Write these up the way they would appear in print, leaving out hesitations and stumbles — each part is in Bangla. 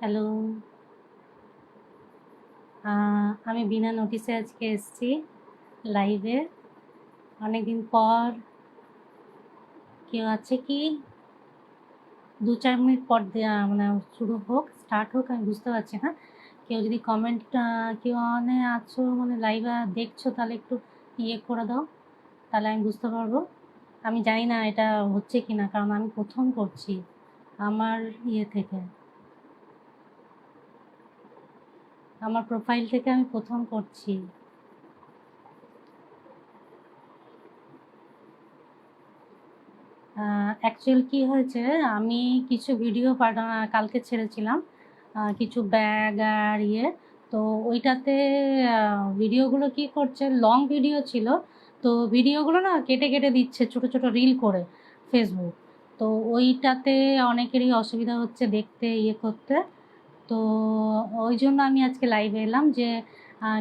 হ্যালো, আমি বিনা নোটিসে আজকে এসেছি লাইভে। অনেকদিন পর। কেউ আছে কি? 2-4 মিনিট পর মানে শুরু হোক, স্টার্ট হোক, আমি বুঝতে পারছি না। কেউ যদি কমেন্ট, কেউ আছো মানে লাইভে দেখছো, তাহলে একটু করে দাও, তাহলে আমি বুঝতে পারবো। আমি জানি না এটা হচ্ছে কি না, কারণ আমি প্রথম করছি আমার থেকে, আমার প্রোফাইল থেকে আমি প্রথম করছি। অ্যাকচুয়াল কি হয়েছে, আমি কিছু ভিডিও কালকে ছেড়েছিলাম, কিছু ব্যাগ আর তো ওইটাতে ভিডিওগুলো কি করছে, লং ভিডিও ছিল, তো ভিডিওগুলো না কেটে কেটে দিচ্ছে ছোট ছোট রিল করে ফেসবুক। তো ওইটাতে অনেকেরই অসুবিধা হচ্ছে দেখতে, করতে। তো ওই জন্য আমি আজকে লাইভে এলাম যে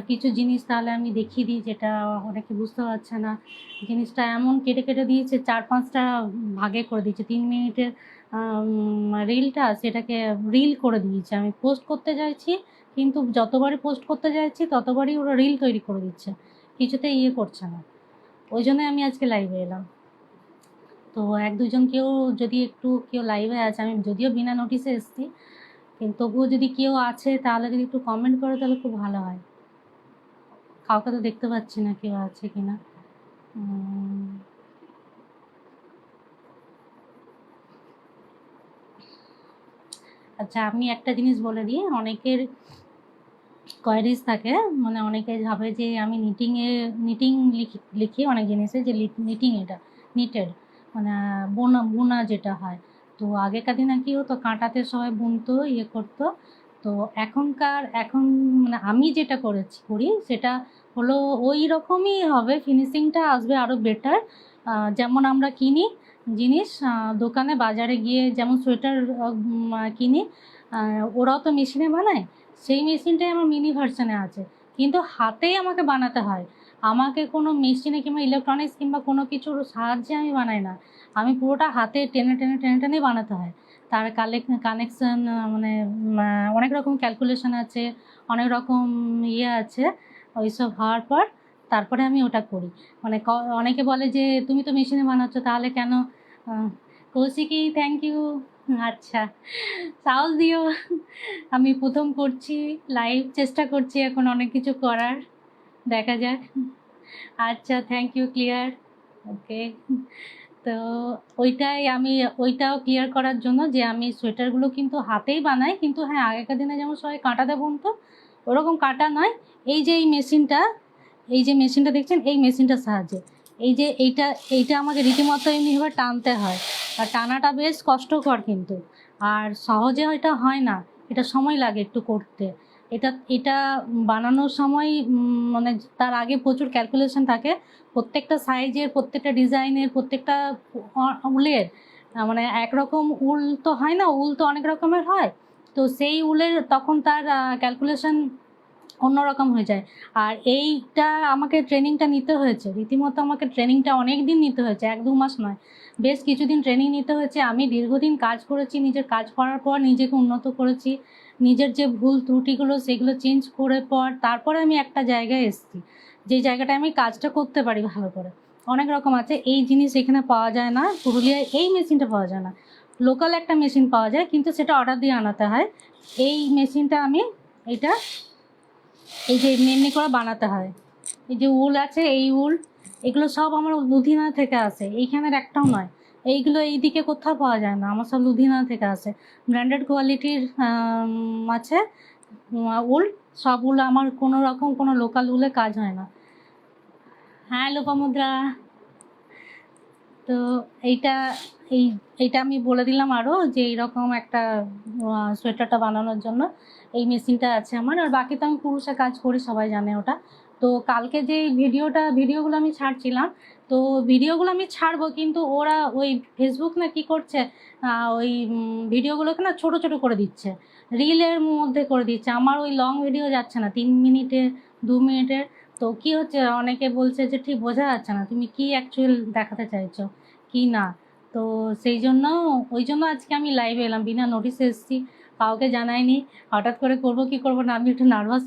কিছু জিনিস তাহলে আমি দেখিয়ে দিই, যেটা অনেকে বুঝতে পারছে না। জিনিসটা এমন কেটে কেটে দিয়েছে, 4-5টা ভাগে করে দিয়েছে। 3 মিনিটের রিলটা সেটাকে রিল করে দিয়েছে। আমি পোস্ট করতে চাইছি, কিন্তু যতবারই পোস্ট করতে চাইছি ততবারই ওরা রিল তৈরি করে দিচ্ছে, কিছুতে করছে না। ওই জন্য আমি আজকে লাইভে এলাম। তো 1-2 জন যদি কেউ লাইভে আছে, আমি যদিও বিনা নোটিসে এসেছি, কিন্তু তবুও যদি কেউ আছে তাহলে যদি একটু কমেন্ট করে তাহলে খুব ভালো হয়। কাউকে তো দেখতে পাচ্ছি না কেউ আছে কিনা। আচ্ছা, আমি একটা জিনিস বলে দিই, অনেকের কোয়ারিজ থাকে, মানে অনেকে ভাবে যে আমি নিটিং লিখি অনেক জিনিসে, যে নিটিং, এটা নিটেড মানে বোনা বোনা যেটা হয়। তো আগেকার দিনে কি হতো, কাঁটাতে সবাই বুনতো, করতো। তো এখন মানে আমি যেটা করি সেটা হলো ওই রকমই হবে, ফিনিশিংটা আসবে আরও বেটার। যেমন আমরা কিনি জিনিস দোকানে বাজারে গিয়ে, যেমন সোয়েটার কিনি, ওরাও তো মেশিনে বানায়, সেই মেশিনটাই আমার মিনি ভার্সনে আছে, কিন্তু হাতেই আমাকে বানাতে হয়। আমাকে কোনো মেশিনে কিংবা ইলেকট্রনিক্স কিংবা কোনো কিছুর সাহায্যে আমি বানাই না, আমি পুরোটা হাতে টেনে টেনে টেনে টেনে বানাতে হয়। তার কানেকশান, মানে অনেক রকম ক্যালকুলেশন আছে, অনেক রকম আছে। ওইসব হওয়ার পর তারপরে আমি ওটা করি। মানে অনেকে বলে যে তুমি তো মেশিনে বানাচ্ছ, তাহলে কেন? Kaushiki, thank you. আচ্ছা, সাহস দিও। আমি প্রথম করছি লাইভ, চেষ্টা করছি এখন অনেক কিছু করার, দেখা যাক। আচ্ছা, থ্যাংক ইউ, ক্লিয়ার। ওকে। তো ওইটাও ক্লিয়ার করার জন্য যে আমি সোয়েটারগুলো কিন্তু হাতেই বানাই, কিন্তু হ্যাঁ, আগেকার দিনে যেমন সবাই কাঁটাতে বুনতো, ওরকম কাঁটা নয়। এই যে মেশিনটা দেখছেন, এই মেশিনটার সাহায্যে, এইটা আমাকে রীতিমতো এমনিভাবে টানতে হয়, আর টানাটা বেশ কষ্টকর কিন্তু, আর সহজে এটা হয় না, এটা সময় লাগে একটু করতে। এটা বানানোর সময় মানে তার আগে প্রচুর ক্যালকুলেশন থাকে, প্রত্যেকটা সাইজের, প্রত্যেকটা ডিজাইনের, প্রত্যেকটা উলের, মানে একরকম উল তো হয় না, উল তো অনেক রকমের হয়। তো সেই উলের তখন তার ক্যালকুলেশন অন্যরকম হয়ে যায়। আর এইটা আমাকে ট্রেনিংটা নিতে হয়েছে, রীতিমতো আমাকে ট্রেনিংটা অনেক দিন নিতে হয়েছে, 1-2 মাস নয়, বেশ কিছুদিন ট্রেনিং নিতে হয়েছে। আমি দীর্ঘদিন কাজ করেছি, নিজের কাজ করার পর নিজেকে উন্নত করেছি, নিজের যে ভুল ত্রুটিগুলো সেগুলো চেঞ্জ করে তারপরে আমি একটা জায়গায় এসেছি, যে জায়গাটায় আমি কাজটা করতে পারি ভালো করে। অনেক রকম আছে, এই জিনিস এখানে পাওয়া যায় না, পুরুলিয়ায় এই মেশিনটা পাওয়া যায় না। লোকাল একটা মেশিন পাওয়া যায়, কিন্তু সেটা অর্ডার দিয়ে আনাতে হয়। এই মেশিনটা এটা এই যে এমনি করে বানাতে হয়। এই যে উল আছে, এই উল, এগুলো সব আমার লুধিয়ানা থেকে আসে, এইখানের একটাও নয়। এইগুলো এইদিকে কোথাও পাওয়া যায় না, আমার সব লুধিয়ানা থেকে আসে, ব্র্যান্ডেড কোয়ালিটির আছে উল। সব উল আমার কোনো লোকাল উলে কাজ হয় না। হ্যাঁ লোপামুদ্রা। তো এইটা এইটা আমি বলে দিলাম আরও, যে এইরকম একটা সোয়েটারটা বানানোর জন্য এই মেশিনটা আছে আমার। আর বাকি তো আমি কুরুশে কাজ করি, সবাই জানে ওটা। তো কালকে যে ভিডিওগুলো আমি ছাড়ছিলাম, তো ভিডিওগুলো আমি ছাড়বো, কিন্তু ওরা ওই ফেসবুক না কি করছে, ওই ভিডিওগুলোকে না ছোট ছোট করে দিচ্ছে, রিলের মধ্যে করে দিচ্ছে। আমার ওই লং ভিডিও যাচ্ছে না, 3 মিনিটে, 2 মিনিটের। তো কি হচ্ছে, অনেকে বলছে যে ঠিক বোঝা যাচ্ছে না তুমি কি অ্যাকচুয়াল দেখাতে চাইছো কি না। তো সেই জন্য ওই জন্য আজকে আমি লাইভে এলাম, বিনা নোটিসে এসেছি, কাউকে জানাইনি। হঠাৎ করে করব কি করব না, আমি একটু নার্ভাস,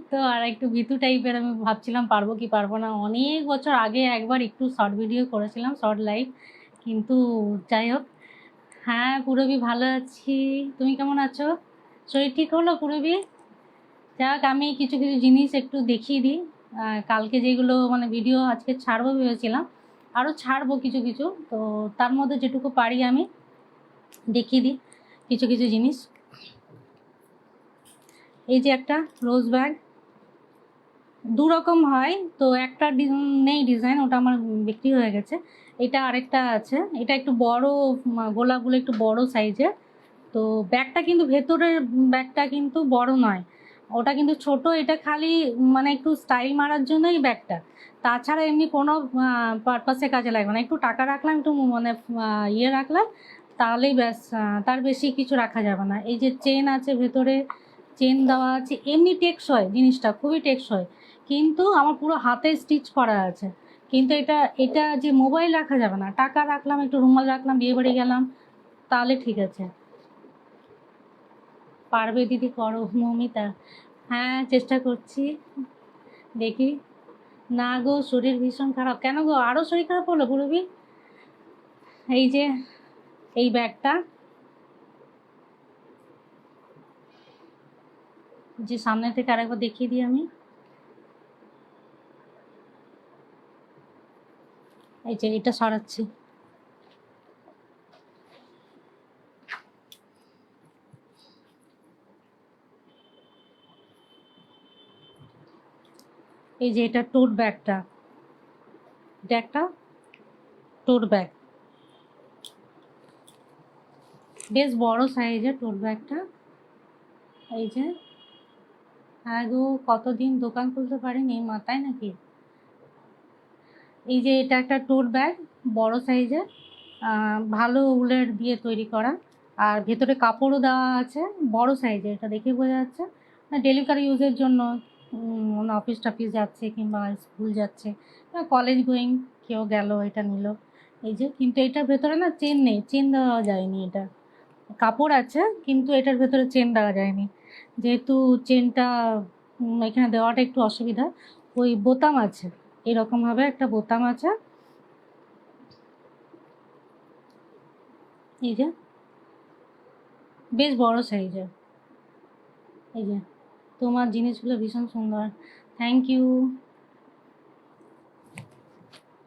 তো আর একটু ভীতু টাইপের। আমি ভাবছিলাম পারবো কি পারবো না। অনেক বছর আগে একবার একটু শর্ট ভিডিও করেছিলাম, শর্ট লাইভ, কিন্তু যাই হোক। হ্যাঁ পুরবী, ভালো আছি। তুমি কেমন আছো? শরীর ঠিক হলো পুরবী? যাক, আমি কিছু কিছু জিনিস একটু দেখিয়ে দিই। কালকে যেগুলো মানে ভিডিও আজকে ছাড়বো ভেবেছিলাম, আরও ছাড়বো কিছু কিছু, তো তার মধ্যে যেটুকু পারি আমি দেখিয়ে দিই কিছু কিছু জিনিস। এই যে একটা রোজ ব্যাগ, দু রকম হয়, তো একটা নেই ডিজাইন, ওটা আমার বিক্রি হয়ে গেছে। এটা আরেকটা আছে, এটা একটু বড়, গোলাপগুলো একটু বড় সাইজের। তো ব্যাগটা কিন্তু ভেতরের ব্যাগটা কিন্তু বড় নয়, ওটা কিন্তু ছোট। এটা খালি মানে একটু স্টাইল মারার জন্য এই ব্যাগটা, তাছাড়া এমনি কোনো পারপাসে কাজে লাগবে না। একটু টাকা রাখলাম, একটু মানে ইয়ে রাখলাম, তাহলেই ব্যাস, তার বেশি কিছু রাখা যাবে না। এই যে চেন আছে ভেতরে, চেন দেওয়া আছে, এমনি টেকসই জিনিসটা, খুবই টেকসই। কিন্তু আমার পুরো হাতে স্টিচ করা আছে। কিন্তু এটা এটা যে মোবাইল রাখা যাবে না, টাকা রাখলাম, একটু রুমাল রাখলাম, বিয়ে বাড়ি গেলাম, তাহলে ঠিক আছে। পারবে দিদি, করো মৌমিতা। হ্যাঁ চেষ্টা করছি, দেখি। না গো, শরীর ভীষণ খারাপ। কেন গো, আরও শরীর খারাপ হলো পুরবী? এই যে এই ব্যাগটা, যে সামনে থেকে আরেকবার দেখিয়ে দিই আমি। এই যে এটা সরাচ্ছি, এই যে এটা টোট ব্যাগটা, এটা একটা টোট ব্যাগ, বেশ বড় সাইজের টোট ব্যাগটা। এই যে, হ্যাঁ গো, কতদিন দোকান খুলতে পারিনি, মাথায় নাকি। এই যে এটা একটা টোট ব্যাগ, বড় সাইজের, ভালো উলের দিয়ে তৈরি করা, আর ভেতরে কাপড়ও দেওয়া আছে, বড় সাইজের। এটা দেখে বোঝা যাচ্ছে ডেলিভারি ইউজের জন্য, অফিস টফিস যাচ্ছে কিংবা স্কুল যাচ্ছে, কলেজ গোয়িং কেউ গেল, এটা নিল। এই যে, কিন্তু এটার ভেতরে না চেন নেই, চেন দেওয়া যায়নি। এটা কাপড় আছে, কিন্তু এটার ভেতরে চেন দেওয়া যায়নি, যেহেতু চেনটা এখানে দেওয়াটা একটু অসুবিধা। ওই বোতাম আছে, এরকমভাবে একটা বোতাম আছে। এই যে বেশ বড় সাইজের। এই যে, তোমার জিনিসগুলো ভীষণ সুন্দর, থ্যাংক ইউ।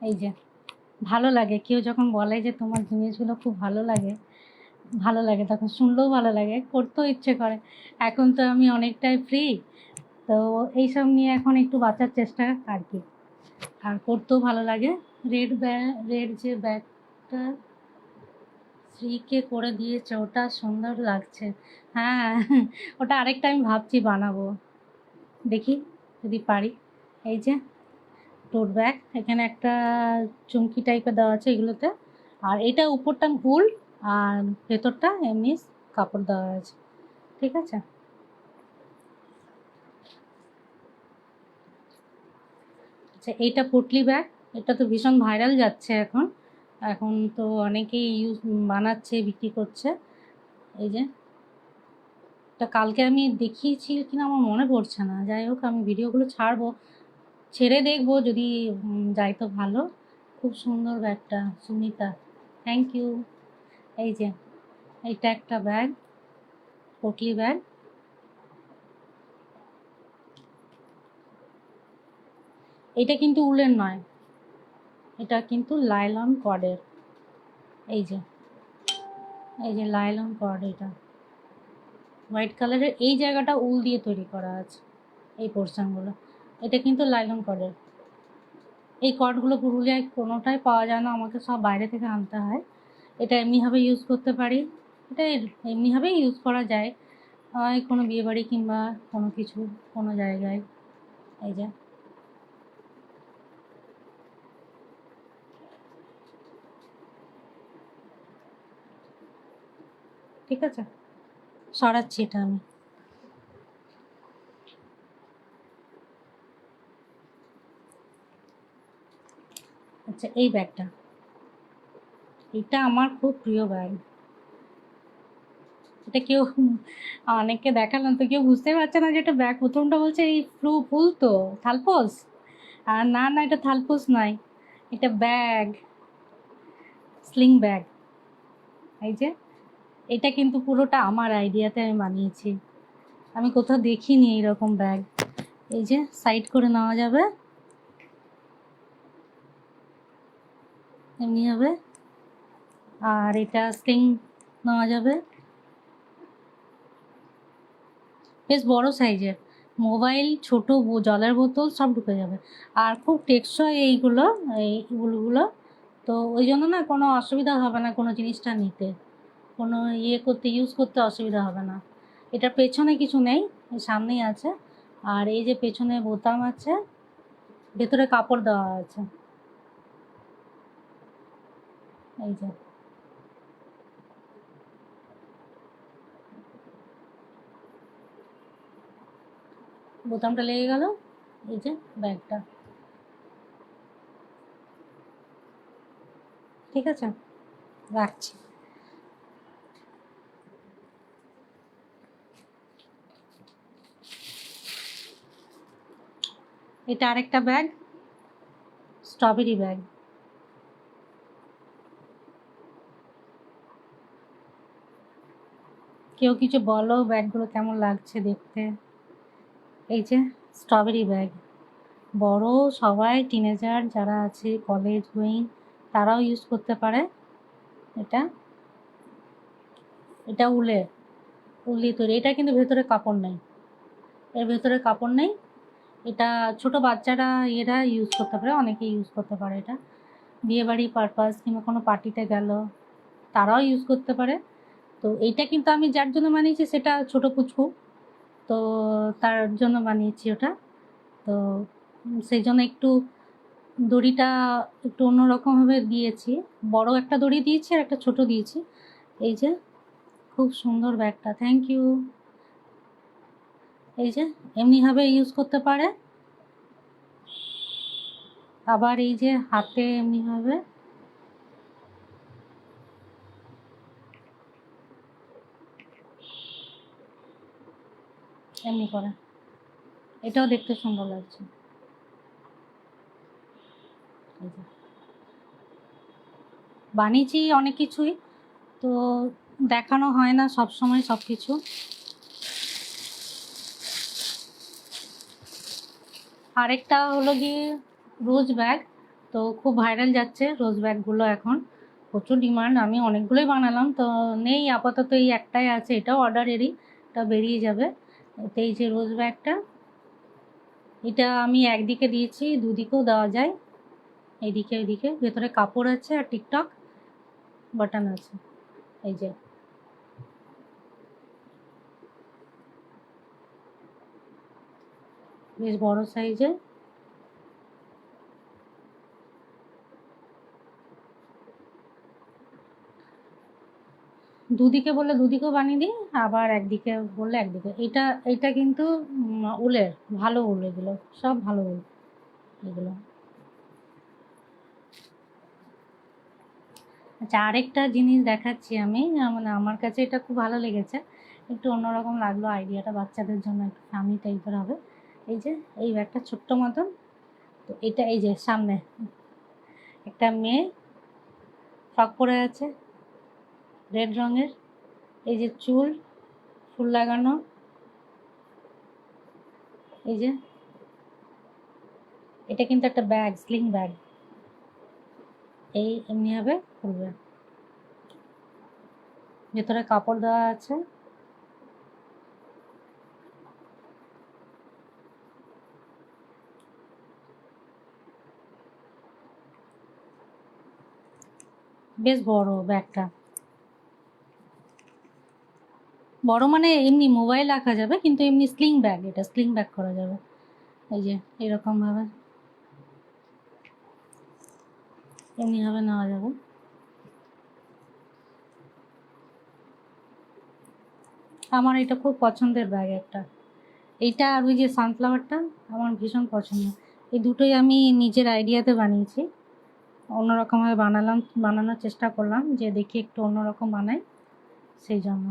এই যে, ভালো লাগে কেউ যখন বলে যে তোমার জিনিসগুলো খুব ভালো লাগে, ভালো লাগে, তখন শুনলেও ভালো লাগে, করতেও ইচ্ছে করে। এখন তো আমি অনেকটাই ফ্রি, তো এইসব নিয়ে এখন একটু বাঁচার চেষ্টা আর কি, আর করতেও ভালো লাগে। রেড যে ব্যাগটা শ্রীকে করে দিয়েছে, ওটা সুন্দর লাগছে। হ্যাঁ, ওটা আরেকটা আমি ভাবছি বানাবো, দেখি যদি পারি। এই যে টোট ব্যাগ, এখানে একটা চুমকি টাইপের দেওয়া আছে এগুলোতে, আর এটা উপরটা উল, আর ভেতরটা এমনি কাপড় দেওয়া আছে, ঠিক আছে। আচ্ছা, এইটা পুটলি ব্যাগ, এটা তো ভীষণ ভাইরাল যাচ্ছে এখন, এখন তো অনেকেই বানাচ্ছে, বিক্রি করছে। এই যে, এটা কালকে আমি দেখিয়েছি কিনা আমার মনে পড়ছে না, যাই হোক আমি ভিডিওগুলো ছাড়বো, ছেড়ে দেখবো, যদি যাই তো ভালো। খুব সুন্দর ব্যাগটা, সুমিতা, থ্যাংক ইউ। এই যে এইটা একটা ব্যাগ, পটলি ব্যাগ। এটা কিন্তু উলের নয়, এটা কিন্তু লাইলন কর্ডের। এই যে, এই যে লাইলন কর্ড, এটা হোয়াইট কালারের, এই জায়গাটা উল দিয়ে তৈরি করা আছে, এই পোর্শনগুলো, এটা কিন্তু লাইলন কর্ডের। এই কর্ডগুলো পুরুলিয়ায় কোনোটাই পাওয়া যায় না, আমাকে সব বাইরে থেকে আনতে হয়। এটা এমনিভাবে ইউজ করতে পারি, এটা এমনিভাবেই ইউজ করা যায়, কোনো বিয়েবাড়ি কিংবা কোনো কিছু, কোনো জায়গায়। এই যে, ঠিক আছে, সরাচ্ছি এটা আমি। আচ্ছা, এই ব্যাগটা, এটা আমার খুব প্রিয় ব্যাগ। এটা কেউ অনেককে দেখালাম তো কেউ বুঝতে পারছে না যে এটা ব্যাগ। প্রথমটা বলছে এই ফুল তো থালপোস, আর না না এটা থালপোস নয়, এটা ব্যাগ, স্লিং ব্যাগ। এই যে এটা কিন্তু পুরোটা আমার আইডিয়াতে আমি বানিয়েছি, আমি কোথাও দেখিনি এইরকম ব্যাগ। এই যে সাইড করে নেওয়া যাবে, এমনি হবে, আর এটা স্লিং নেওয়া যাবে, বেশ বড় সাইজের। মোবাইল, ছোট জলের বোতল সব ঢুকে যাবে, আর খুব টেকসই এইগুলো, এইগুলো। তো ওই জন্য না কোনো অসুবিধা হবে না কোনো জিনিসটা নিতে, কোনো করতে ইউজ করতে অসুবিধা হবে না। এটা পেছনে কিছু নেই, সামনেই আছে। আর এই যে পেছনে বোতাম আছে, ভেতরে কাপড় দেওয়া আছে। এই যে বোতামটা লেগে গেল। এই যে ব্যাগটা, ঠিক আছে, রাখছি। এটা আরেকটা ব্যাগ, স্ট্রবেরি ব্যাগ। কেউ কিছু বলো ব্যাগগুলো কেমন লাগছে দেখতে। এই যে স্ট্রবেরি ব্যাগ, বড়, সবাই টিনেজার যারা আছে কলেজ গোয়িং তারাও ইউজ করতে পারে। এটা এটা উলের, উল দিয়ে তৈরি। এটা কিন্তু ভেতরে কাপড় নেই, এর ভেতরে কাপড় নেই। এটা ছোট বাচ্চারা এরা ইউজ করতে পারে, অনেকে ইউজ করতে পারে। এটা বিয়েবাড়ি পারপাস কিংবা কোনো পার্টিতে গেল তারাও ইউজ করতে পারে। তো এইটা কিন্তু আমি যার জন্য বানিয়েছি সেটা ছোট পুচকু, তো তার জন্য বানিয়েছি ওটা। তো সেই জন্য একটু দড়িটা একটু অন্যরকমভাবে দিয়েছি, বড় একটা দড়ি দিয়েছি আর একটা ছোট দিয়েছি। এই যে খুব সুন্দর ব্যাগটা, থ্যাংক ইউ। এই যে এমনিভাবে ইউজ করতে পারে, আবার এই যে হাতে এমনিভাবে, এমনি করে, এটাও দেখতে সুন্দর লাগছে। এই যে বানিয়েছি অনেক কিছুই, তো দেখানো হয় না সব সময় সব কিছু। আরেকটা হলো গিয়ে রোজ ব্যাগ, তো খুব ভাইরাল যাচ্ছে রোজ ব্যাগগুলো এখন, প্রচুর ডিমান্ড। আমি অনেকগুলোই বানালাম, তো নেই আপাতত, এই একটাই আছে, এটাও অর্ডারেরই, এটা বেরিয়ে যাবে। তো এই যে রোজ ব্যাগটা, এটা আমি একদিকে দিয়েছি, দুদিকেও দেওয়া যায়, এইদিকে ওইদিকে, ভেতরে কাপড় আছে আর টিকটক বাটন আছে। এই যে বেশ বড় সাইজের। দুদিকে বললে দুদিকেও বানিয়ে দিই, আবার একদিকে বললে একদিকে। এটা এটা কিন্তু উলের, ভালো উল, এগুলো সব ভালো উল এগুলো। আচ্ছা, আরেকটা জিনিস দেখাচ্ছি আমি, মানে আমার কাছে এটা খুব ভালো লেগেছে, একটু অন্যরকম লাগলো আইডিয়াটা, বাচ্চাদের জন্য একটু ফানি টাইপের হবে। এই যে এই ব্যাগটা ছোট্ট মতন, তো এটা এই যে সামনে একটা মেয়ে ফ্রক পরে আছে রেড রঙের, এই যে চুল, ফুল লাগানো, এই যে এটা কিন্তু একটা ব্যাগ, স্লিং ব্যাগ। এই এমনিভাবে খুলবে, ভেতরে কাপড় দেওয়া আছে। বেশ বড় ব্যাগটা, বড় মানে এমনি মোবাইল রাখা যাবে, কিন্তু এমনি স্লিং ব্যাগ, এটা স্লিং ব্যাগ করা যাবে। এই যে এরকমভাবে এমনিভাবে নেওয়া যাবে। আমার এটা খুব পছন্দের ব্যাগ একটা, এইটা আর ওই যে সানফ্লাওয়ারটা আমার ভীষণ পছন্দ। এই দুটোই আমি নিজের আইডিয়াতে বানিয়েছি, অন্যরকমভাবে বানানোর চেষ্টা করলাম, যে দেখি একটু অন্যরকম বানাই, সেই জন্য।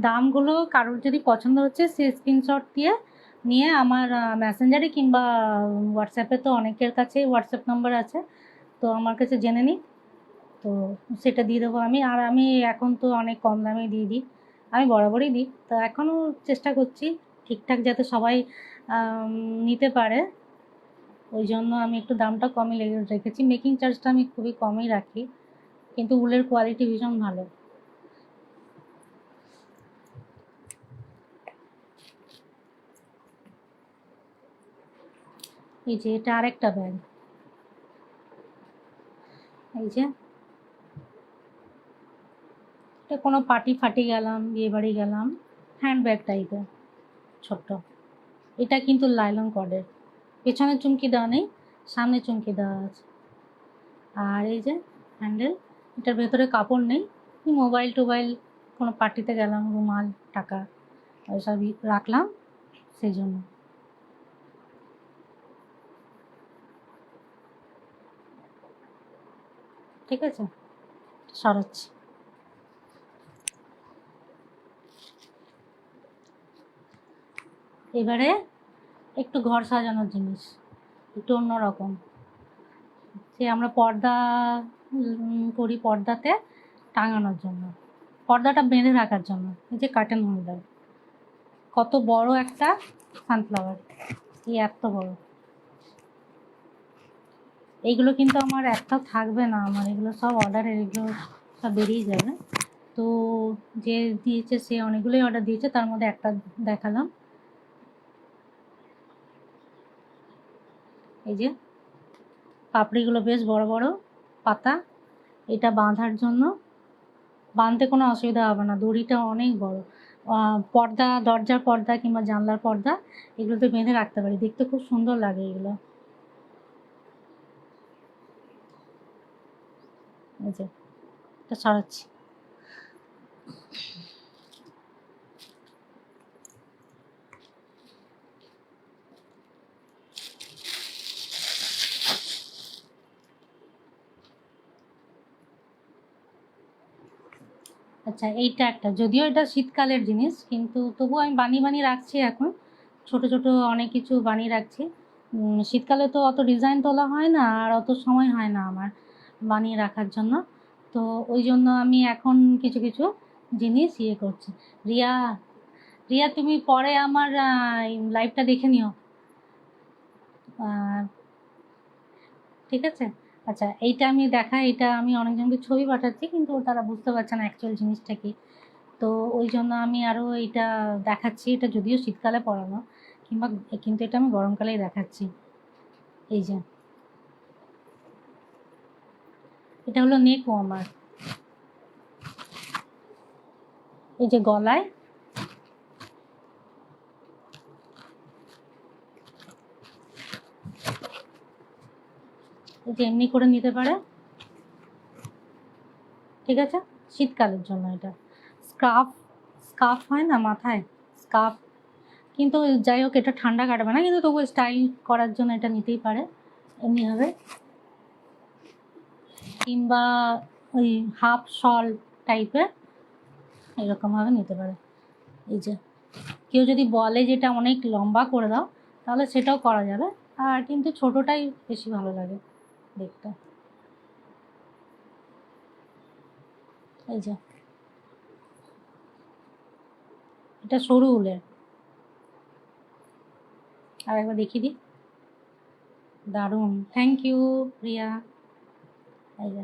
দামগুলো কারোর যদি পছন্দ হচ্ছে সে স্ক্রিনশট নিয়ে আমার মেসেঞ্জারে কিংবা হোয়াটসঅ্যাপে, তো অনেকের কাছেই হোয়াটসঅ্যাপ নাম্বার আছে, তো আমার কাছে জেনে নিই, তো সেটা দিয়ে দেবো আমি। আর আমি এখন তো অনেক কম দামে দিয়ে দিই, আমি বরাবরই দিই, তো এখনও চেষ্টা করছি ঠিকঠাক যাতে সবাই নিতে পারে, ওই জন্য আমি একটু দামটা কমই রেখেছি। মেকিং চার্জটা আমি খুবই কমই রাখি, কিন্তু উলের কোয়ালিটি ভীষণ ভালো। এই যে এটা আরেকটা ব্যাগ, এই যে এটা কোনো পার্টি গেলাম, বিয়ে বাড়ি গেলাম, হ্যান্ডব্যাগ টাইপের ছোট্ট। এটা কিন্তু লাইলন কর্ডের, পেছনে চুমকি দেওয়া নেই, সামনে চুমকি দেওয়া আছে। আর এই যে হ্যান্ডেল, এটার ভেতরে কাপড় নেই, মোবাইল টোবাইল, কোনো পার্টিতে গেলাম, রুমাল, টাকা ওইসবই রাখলাম, সেই জন্য। ঠিক আছে, সরাচ্ছি। এবারে একটু ঘর সাজানোর জিনিস, একটু অন্যরকম, যে আমরা পর্দা করি, পর্দাতে টাঙানোর জন্য, পর্দাটা বেঁধে রাখার জন্য। এই যে কার্টেন হোল্ডার, কত বড় একটা সানফ্লাওয়ার, এই এত বড়। এইগুলো কিন্তু আমার একটাও থাকবে না, আমার এগুলো সব অর্ডারের, এগুলো সব বেরিয়ে যাবে। তো যে দিয়েছে সে অনেকগুলোই অর্ডার দিয়েছে, তার মধ্যে একটা দেখালাম। এই যে পাপড়িগুলো বেশ বড় বড় পাতা, এটা বাঁধার জন্য, বাঁধতে কোনো অসুবিধা হবে না, দড়িটা অনেক বড়। পর্দা, দরজার পর্দা কিংবা জানলার পর্দা, এগুলোতে বেঁধে রাখতে পারি, দেখতে খুব সুন্দর লাগে এগুলো। এই যে এটা সরাচ্ছি। আচ্ছা, এইটা একটা, যদিও এটা শীতকালের জিনিস, কিন্তু তবুও আমি বানিয়ে রাখছি এখন, ছোট ছোট অনেক কিছু বানিয়ে রাখছি। শীতকালে তো অত ডিজাইন তোলা হয় না, আর অত সময় হয় না আমার বানিয়ে রাখার জন্য, তো ওই জন্য আমি এখন কিছু কিছু জিনিস করছি। রিয়া, রিয়া তুমি পরে আমার লাইভটা দেখে নিও, ঠিক আছে? আচ্ছা, এইটা আমি এটা আমি অনেকজনকে ছবি পাঠাচ্ছি, কিন্তু তারা বুঝতে পারছে না অ্যাকচুয়াল জিনিসটা কি, তো ওই জন্য আমি আরও এইটা দেখাচ্ছি। এটা যদিও শীতকালে পরানো, কিন্তু এটা আমি গরমকালেই দেখাচ্ছি। এই যে এটা হলো নেক ওয়ার্মার, এই যে গলায়, এই যে এমনি করে নিতে পারে, ঠিক আছে? শীতকালের জন্য এটা। স্কার্ফ হয় না মাথায়, স্কার্ফ, কিন্তু যাই হোক এটা ঠান্ডা কাটবে না, কিন্তু তবু স্টাইল করার জন্য এটা নিতেই পারে, এমনি হবে, কিংবা ওই হাফ শল টাইপের এরকমভাবে নিতে পারে। এই যে কেউ যদি বলে যে এটা অনেক লম্বা করে দাও, তাহলে সেটাও করা যাবে, আর কিন্তু ছোটোটাই বেশি ভালো লাগে দেখতে। এই যে এটা সরু উলের, আর একবার দেখিয়ে দিই, দারুণ, থ্যাংক ইউ প্রিয়া। এই যে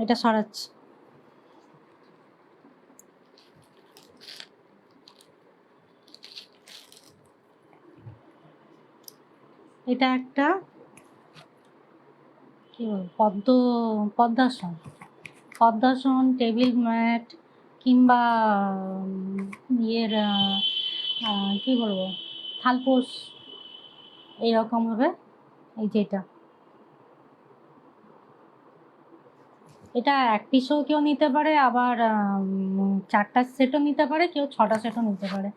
এটা সরাচ্ছি। এটা একটা কি বলবো, পদ্মাসন, টেবিল ম্যাট, কিংবা ইয়ের কি বলবো, থালপোষ, এইরকম হবে। এই যে এটা এক পিসও কেউ নিতে পারে, আবার 4টা সেটও নিতে পারে, কেউ 6টা সেটও নিতে পারে।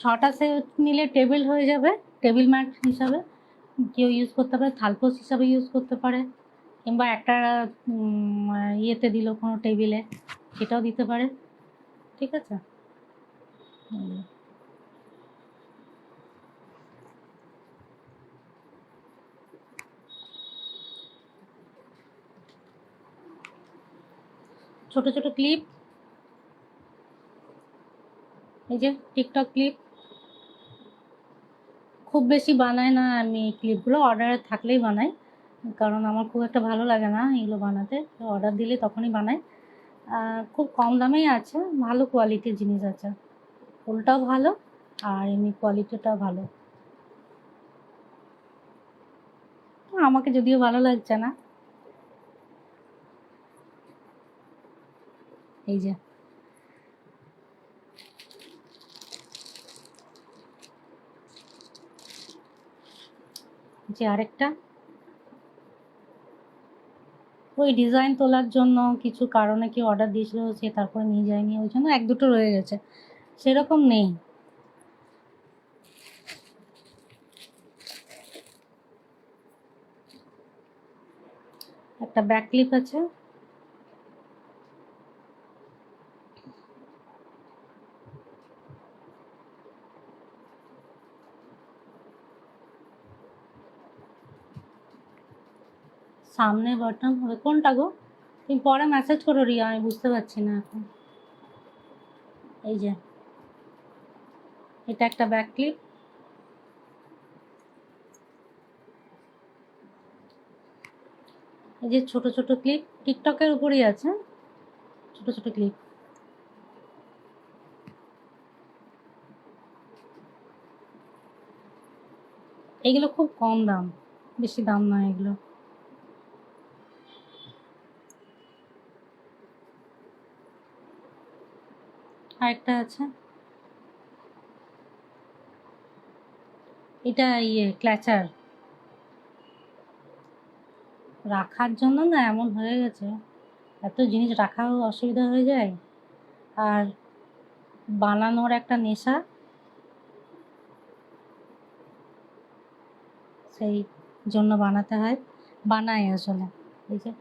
6টা সেট নিলে টেবিল হয়ে যাবে, টেবিল ম্যাট হিসাবে কেউ ইউজ করতে পারে, থালপোস হিসাবে ইউজ করতে পারে, কিংবা একটা ইয়েতে দিল কোনো টেবিলে, সেটাও দিতে পারে। ঠিক আছে। ছোট ছোট ক্লিপ, এই যে টিকটক ক্লিপ, খুব বেশি বানাই না আমি ক্লিপগুলো, অর্ডার থাকলেই বানাই, কারণ আমার খুব একটা ভালো লাগে না এগুলো বানাতে, অর্ডার দিলে তখনই বানাই। খুব কম দামেই আছে, ভালো কোয়ালিটির জিনিস আছে, ফুলটাও ভালো আর এমনি কোয়ালিটিটাও ভালো। আমাকে যদিও ভালো লাগছে না। এই যে আরেকটা, ওই ডিজাইন তোলার জন্য কিছু কারণে কেউ অর্ডার দিয়েছিল, সে তারপরে নিয়ে যায়নি, ওই জন্য এক দুটো রয়ে গেছে, সেরকম নেই। একটা ব্যাক ক্লিপ আছে, সামনে বটম হবে কোনটা গো? তুমি পরে মেসেজ করো রিয়া, আমি বুঝতে পারছি না এখন। এই যে এটা একটা ব্যাক ক্লিপ, এই যে ছোট ছোট ক্লিপ, টিকটকের উপরেই আছে ছোট ছোট ক্লিপ। এগুলো খুব কম দাম, বেশি দাম নয় এগুলো। আরেকটা আছে, এটা ক্ল্যাচার রাখার জন্য না এমন হয়ে গেছে, এত জিনিস রাখাও অসুবিধা হয়ে যায়, আর বানানোর একটা নেশা, সেই জন্য বানাতে হয়, বানাই আসলে। এই যে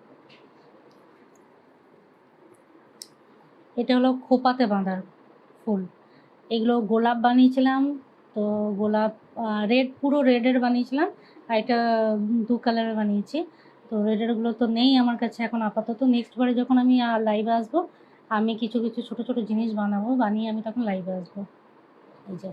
এটা হলো খোপাতে বাঁধার ফুল, এগুলো গোলাপ বানিয়েছিলাম, তো গোলাপ রেড, পুরো রেডের বানিয়েছিলাম, আর এটা 2 কালারের বানিয়েছি। তো রেডেরগুলো তো নেই আমার কাছে এখন আপাতত, নেক্সট বারে যখন আমি লাইভে আসবো, আমি কিছু কিছু ছোট ছোট জিনিস বানাবো, বানিয়ে আমি তখন লাইভে আসবো। এই যে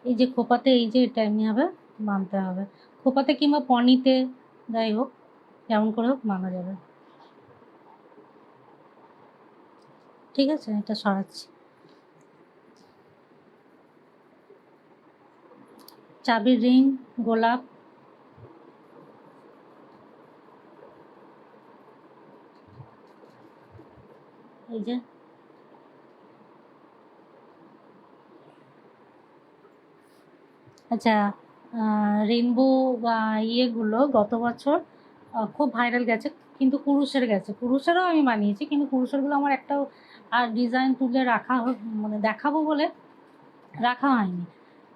এই যে খোপাতে, এই যে এটা এমনিভাবে বাঁধতে হবে, খোপাতে কিংবা পনিতে, যাই হোক যেমন করে হোক বাঁধা যাবে। ঠিক আছে, এটা সরাচ্ছি। চাবির রিং, গোলাপ, এই যে আচ্ছা, রেনবো বা ইয়েগুলো গত বছর খুব ভাইরাল গেছে, কিন্তু কুরুশের গেছে, কুরুশেরও আমি বানিয়েছি, কিন্তু কুরুশেরগুলো আমার একটাও আর ডিজাইন তুলে রাখা মানে দেখাবো বলে রাখা হয়নি।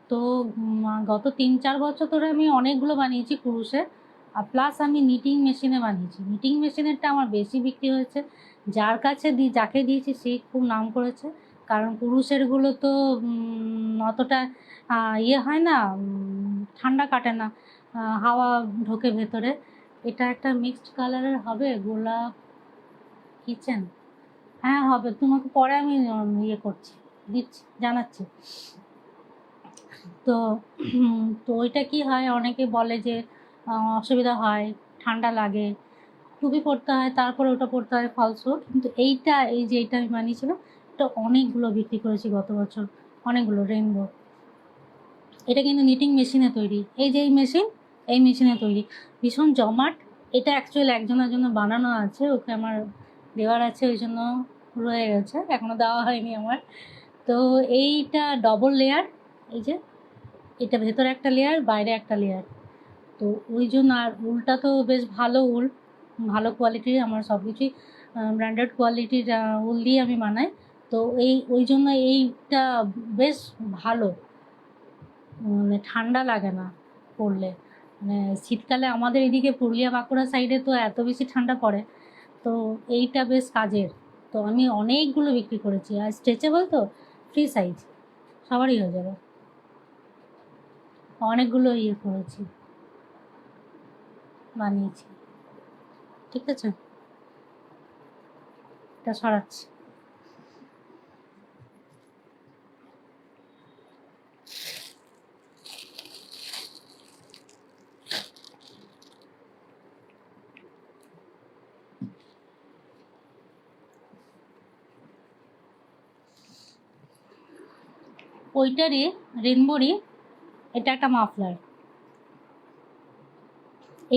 তো গত 3-4 বছর ধরে আমি অনেকগুলো বানিয়েছি কুরুশের, প্লাস আমি নিটিং মেশিনে বানিয়েছি, নিটিং মেশিনেরটা আমার বেশি বিক্রি হয়েছে, যার কাছে যাকে দিয়েছি সে খুব নাম করেছে, কারণ কুরুশেরগুলো তো অতটা ইয়ে হয় না, ঠান্ডা কাটে না, হাওয়া ঢোকে ভেতরে। এটা একটা মিক্সড কালারের হবে, গোলাপ কিচেন, হ্যাঁ হবে, তোমাকে পরে আমি ইয়ে করছি, দিচ্ছি, জানাচ্ছি। তো তো ওইটা কি হয়, অনেকে বলে যে অসুবিধা হয়, ঠান্ডা লাগে, টুপি পরতে হয়, তারপরে ওটা পরতে হয় ফলসও, কিন্তু এইটা, এই যে এইটা আমি বানিয়েছিলাম, এটা অনেকগুলো বিক্রি করেছি গত বছর, অনেকগুলো রেনবো। এটা কিন্তু নিটিং মেশিনে তৈরি, এই যে এই মেশিন, এই মেশিনে তৈরি, ভীষণ জমাট। এটা অ্যাকচুয়ালি একজনের জন্য বানানো আছে, ওকে আমার দেওয়ার আছে, ওই জন্য রয়ে গেছে, এখনও দেওয়া হয়নি আমার। তো এইটা ডবল লেয়ার, এই যে এটা ভেতরে একটা লেয়ার, বাইরে একটা লেয়ার, তো ওই জন্য, আর উলটা তো বেশ ভালো উল, ভালো কোয়ালিটির, আমার সব কিছুই ব্র্যান্ডেড কোয়ালিটির উল দিয়ে আমি বানাই, তো ওই জন্য এইটা বেশ ভালো, মানে ঠান্ডা লাগে না পরলে। মানে শীতকালে আমাদের এদিকে পুরুলিয়া বাঁকুড়া সাইডে তো এত বেশি ঠান্ডা পড়ে, তো এইটা বেশ কাজের। তো আমি অনেকগুলো বিক্রি করেছি, আর স্ট্রেচেবল তো, ফ্রি সাইজ, সবারই হয়ে যাবে। অনেকগুলো করেছি, বানিয়েছি। ঠিক আছে, এটা সরাচ্ছি। ওইটারই রেনবোরই এটা একটা মাফলার,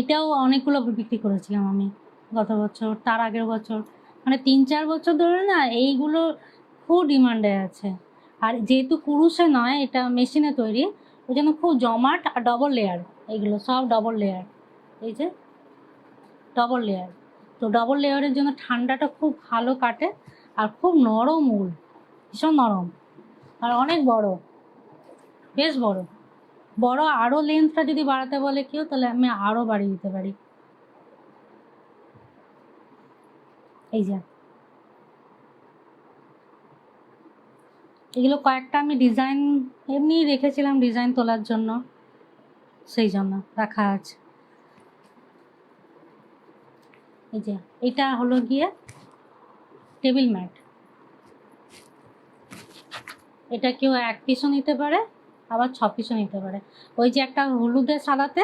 এটাও অনেকগুলো বিক্রি করেছিলাম আমি গত বছর, তার আগের বছর, মানে 3-4 বছর ধরে না এইগুলো খুব ডিমান্ডে আছে। আর যেহেতু কুরুশে নয়, এটা মেশিনে তৈরি, ওই জন্য খুব জমাট আর ডবল লেয়ার, এইগুলো সব ডবল লেয়ার, এই যে ডবল লেয়ার। তো ডবল লেয়ারের জন্য ঠান্ডাটা খুব ভালো কাটে, আর খুব নরম উল, ভীষণ নরম, আর অনেক বড়, বেশ বড়। বড় আরও লেন্থটা যদি বাড়াতে বলে কেউ, তাহলে আমি আরও বাড়িয়ে দিতে পারি। এই যে এগুলো কয়েকটা আমি ডিজাইন এমনি রেখেছিলাম ডিজাইন তোলার জন্য, সেই জন্য রাখা আছে। এই যে এটা হলো গিয়ে টেবিল ম্যাট, এটা কেউ 1 পিসও নিতে পারে, আবার 6 পিসও নিতে পারে। ওই যে একটা হলুদে সাদাতে,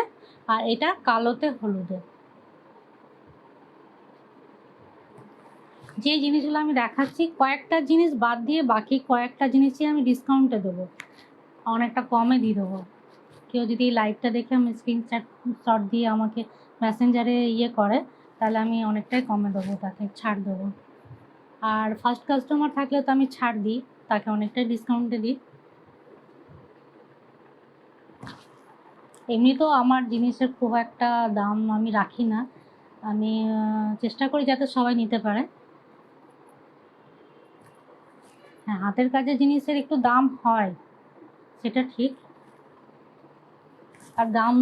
আর এটা কালোতে হলুদে। যে জিনিসগুলো আমি দেখাচ্ছি, কয়েকটা জিনিস বাদ দিয়ে বাকি কয়েকটা জিনিসই আমি ডিসকাউন্টে দেবো, অনেকটা কমে দিয়ে দেবো। কেউ যদি লাইভটা দেখে আমি স্ক্রিনশট দিয়ে আমাকে মেসেঞ্জারে করে, তাহলে আমি অনেকটাই কমে দেবো, তাকে ছাড় দেবো। আর ফার্স্ট কাস্টমার থাকলে তো আমি ছাড় দিই, তাকে অনেকটাই ডিসকাউন্টে দিই। এমনি তো আমার জিনিসের খুব একটা দাম আমি রাখি না, আমি চেষ্টা করি যাতে সবাই নিতে পারে। হ্যাঁ, হাতের কাজের জিনিসের একটু দাম হয়, সেটা ঠিক। আর দাম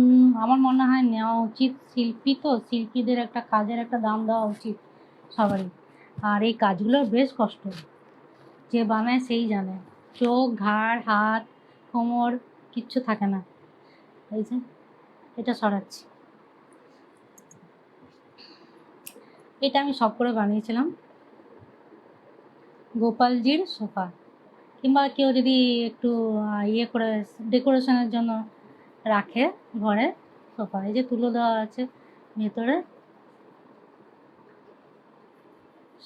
আমার মনে হয় নেওয়া উচিত, শিল্পী তো, শিল্পীদের একটা কাজের একটা দাম দেওয়া উচিত সবারই। আর এই কাজগুলোর বেশ কষ্ট, যে বানায় সেই জানে, চোখ, ঘাড়, হাত, কোমর কিচ্ছু থাকে না। এই যে এটা সরাচ্ছি, এটা আমি সব করে বানিয়েছিলাম গোপালজির সোফা, কিংবা কেউ যদি একটু করে ডেকোরেশনের জন্য রাখে ঘরে সোফা। এই যে তুলো দেওয়া আছে ভেতরে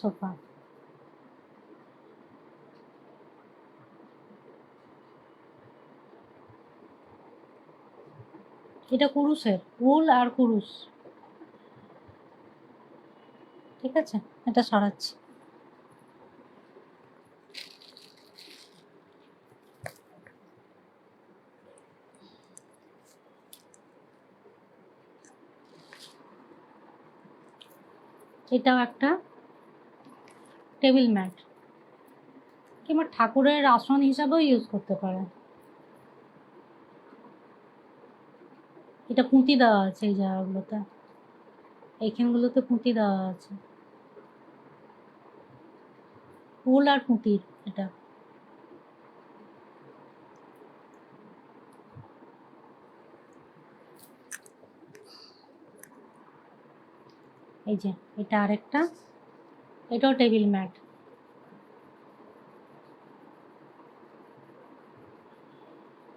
সোফা। এটা কুরুশের, উল আর কুরুশ। ঠিক আছে, এটা সরাচ্ছি। এটাও একটা টেবিল ম্যাট, কিংবা ঠাকুরের আসন হিসাবেও ইউজ করতে পারে। এটা পুঁতি দেওয়া আছে এই জায়গাগুলোতে, এইখানগুলোতে পুঁতি দেওয়া আছে, ফুল আর পুঁতির। এটা এই যে এটা আরেকটা, এটাও টেবিল ম্যাট।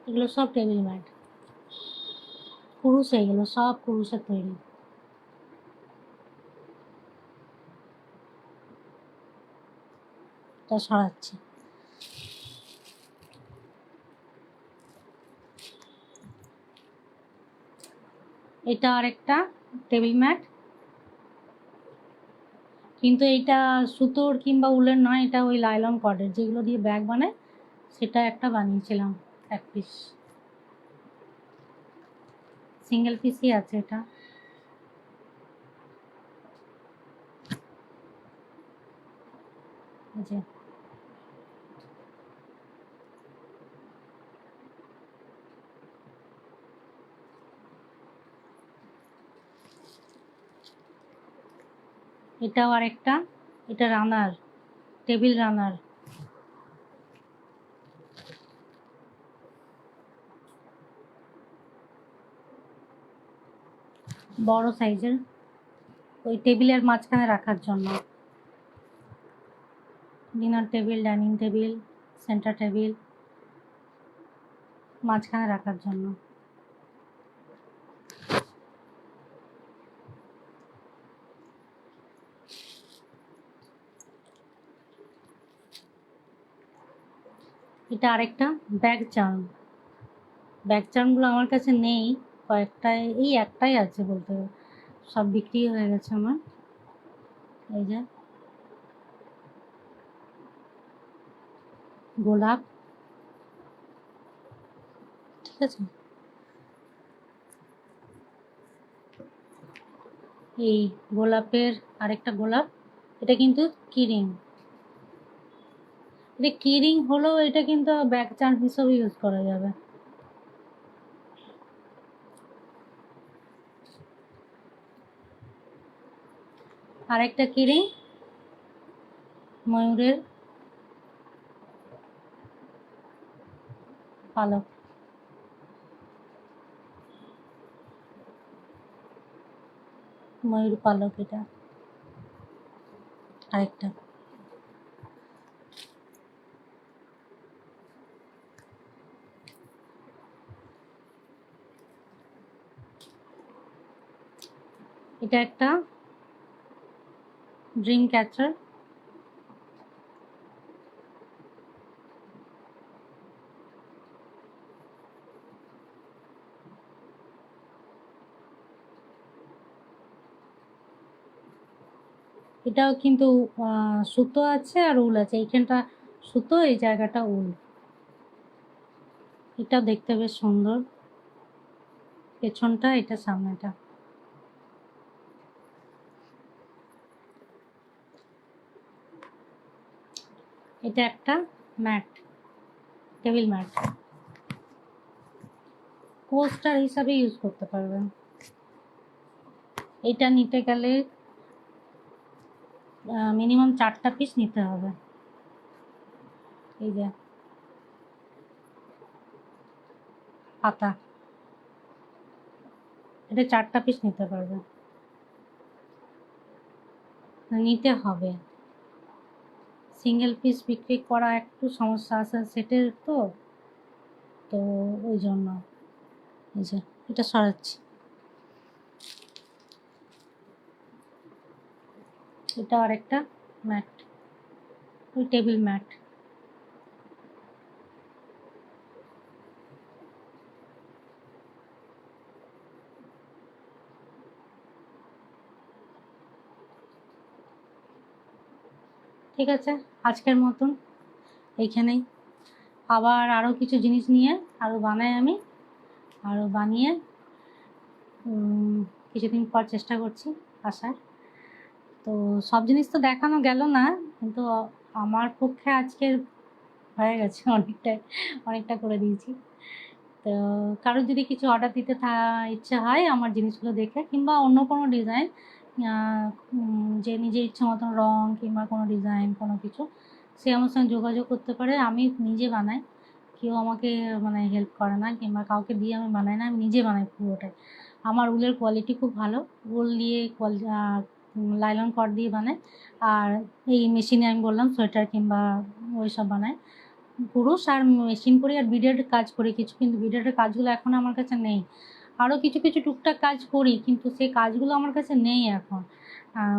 এগুলো সব টেবিল ম্যাট, কুরুশ, এগুলো সব কুরুশের তৈরি। এটা সরাচ্ছি। এটা আরেকটা টেবিল ম্যাট, কিন্তু এইটা সুতোর কিংবা উলের নয়, এটা ওই লাইলন কর্ডের, যেগুলো দিয়ে ব্যাগ বানায়, সেটা একটা বানিয়েছিলাম 1 পিস, সিঙ্গেল পিসই আছে এটা। যে এটাও আরেকটা, এটা রানার, টেবিল রানার, বড় সাইজের, ওই টেবিলের মাঝখানে রাখার জন্য। Dinner table, dining table, centre table, মাঝখানে রাখার জন্য। এটা আরেকটা ব্যাগ চার্ম। ব্যাগ চার্মগুলো আমার কাছে নেই, কয়েকটা, এই একটাই আছে বলতে, সব বিক্রি হয়ে গেছে আমার। এই যে গোলাপ, ঠিক আছে, এই গোলাপের আরেকটা গোলাপ। এটা কিন্তু কিরিং, এটা কিরিং হলেও এটা কিন্তু ব্যাগ চার্ম হিসেবে ইউজ করা যাবে। আরেকটা কিরিং, ময়ূরের পালক, ময়ূর পালক, এটা আরেকটা। এটা একটা ড্রিম ক্যাচার, এটাও কিন্তু সুতো আছে আর উল আছে, এইখানটা সুতো, এই জায়গাটা উল। এটা দেখতে বেশ সুন্দর, পেছনটা, এটা সামনেটা। এটা একটা ম্যাট, টেবিল ম্যাট, পোস্টার হিসাবে ইউজ করতে পারবেন। এটা নিতে গেলে মিনিমাম 4টা পিস নিতে হবে। এই যে পাতা, এটা 4টা পিস নিতে পারবে, নিতে হবে। সিঙ্গেল পিস বিক্রি করা একটু সমস্যা আছে সেটের, তো তো ওই জন্য এই যে এটা সরাচ্ছি। এটা আরেকটা ম্যাট, ওই টেবিল ম্যাট। ঠিক আছে, আজকের মতন এইখানেই। আবার আরও কিছু জিনিস নিয়ে আরও বানাই আমি, আরও বানিয়ে কিছুদিন পর চেষ্টা করছি আসার। তো সব জিনিস তো দেখানো গেল না, কিন্তু আমার পক্ষে আজকের হয়ে গেছে, অনেকটা করে দিয়েছি। তো কারোর যদি কিছু অর্ডার দিতে ইচ্ছে হয় আমার জিনিসগুলো দেখে, কিংবা অন্য কোনো ডিজাইন, যে নিজের ইচ্ছে মতন রং কিংবা কোনো ডিজাইন কোনো কিছু, সে আমার সঙ্গে যোগাযোগ করতে পারে। আমি নিজে বানাই, কেউ আমাকে মানে হেল্প করে না, কিংবা কাউকে দিয়ে আমি বানাই না, আমি নিজে বানাই পুরোটাই। আমার উলের কোয়ালিটি খুব ভালো, উল দিয়ে লাইলন কট দিয়ে বানাই। আর এই মেশিনে আমি বললাম সোয়েটার কিংবা ওই সব বানাই, পুরুষ আর মেশিন করি, আর বিডের কাজ করি কিছু, কিন্তু বিডের কাজগুলো এখন আমার কাছে নেই। আরও কিছু কিছু টুকটাক কাজ করি, কিন্তু সেই কাজগুলো আমার কাছে নেই এখন।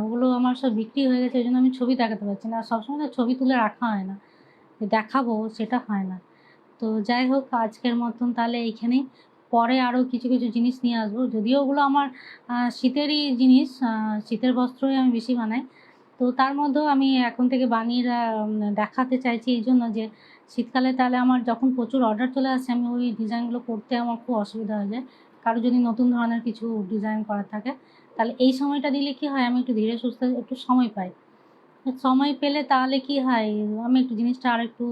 ওগুলো আমার সব বিক্রি হয়ে গেছে, ওই জন্য আমি ছবি দেখাতে পারছি না। সবসময় না ছবি তুলে রাখা হয় না, দেখাবো সেটা হয় না। তো যাই হোক, আজকের মতন তাহলে এইখানেই। পরে আরও কিছু কিছু জিনিস নিয়ে আসবো, যদিও ওগুলো আমার শীতেরই জিনিস, শীতের বস্ত্রই আমি বেশি বানাই। তো তার মধ্যেও আমি এখন থেকে বানিয়ে দেখাতে চাইছি, এই জন্য যে শীতকালে তাহলে আমার যখন প্রচুর অর্ডার চলে আসে, আমি ওই ডিজাইনগুলো করতে আমার খুব অসুবিধা হয়ে যায়। কারো যদি নতুন ধরনের কিছু ডিজাইন করার থাকে, তাহলে এই সময়টা দিলে কি হয়, আমি একটু ধীরে সুস্থে একটু সময় পাই। সময় পেলে তাহলে কি হয়, আমি একটু জিনিসটা আর একটু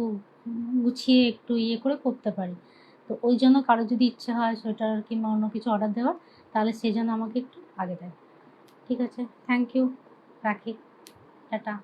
গুছিয়ে একটু করে করতে পারি। তো ওই জন্য কারো যদি ইচ্ছে হয় সোয়েটার কিংবা অন্য কিছু অর্ডার দেওয়ার, তাহলে সেই জন্য আমাকে একটু আগে দেয়। ঠিক আছে, থ্যাংক ইউ। রাখি, টাটা।